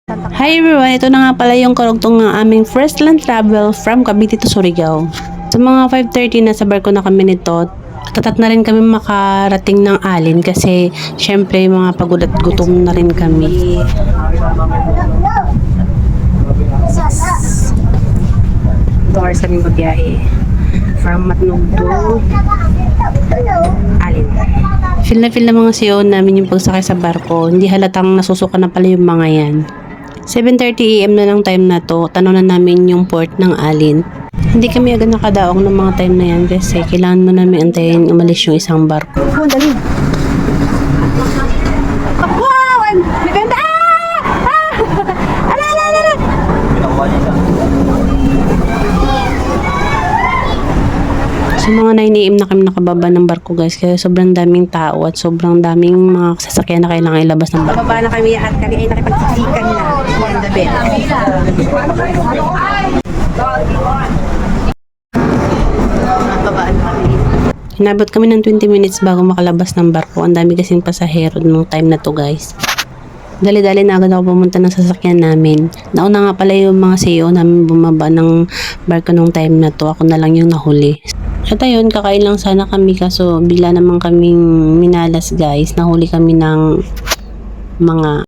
Hi everyone! Ito na nga pala yung karugtong ng aming first land travel from Cavite to Surigao. Sa mga 5:30 na sa barko na kami nito, tatat na rin kami makarating ng Alin kasi syempre mga pagod at gutom na rin kami. 2 hours kami magbiyahe from Matnog to Alin. Feel na feel na mga siyo namin yung pagsakay sa barko. Hindi halatang nasusuka na pala yung mga yan. 7:30 AM na ng time na to, tanong na namin yung port ng Alin. Hindi kami agad nakadaong ng mga time na yan kasi kailangan mo namin antayin umalis yung isang barko. Oh, dali! Wow! Maganda! Ala! So mga 9 AM na kami nakababa ng barko guys kaya sobrang daming tao at sobrang daming mga sasakyan na kailangan ilabas ng barko. Bababa na kami at kami ay nakipagsiksikan na on the bed. Babaan kami. Inabot kami ng 20 minutes bago makalabas ng barko. Ang dami kasing pasahero nung time na to guys. Dali-dali na agad ako pumunta ng sasakyan namin. Nauna nga pala yung mga CEO namin bumaba ng barko nung time na to. Ako na lang yung nahuli. At ayun, kakain lang sana kami kaso bigla naman kaming minalas guys. Nahuli kami ng mga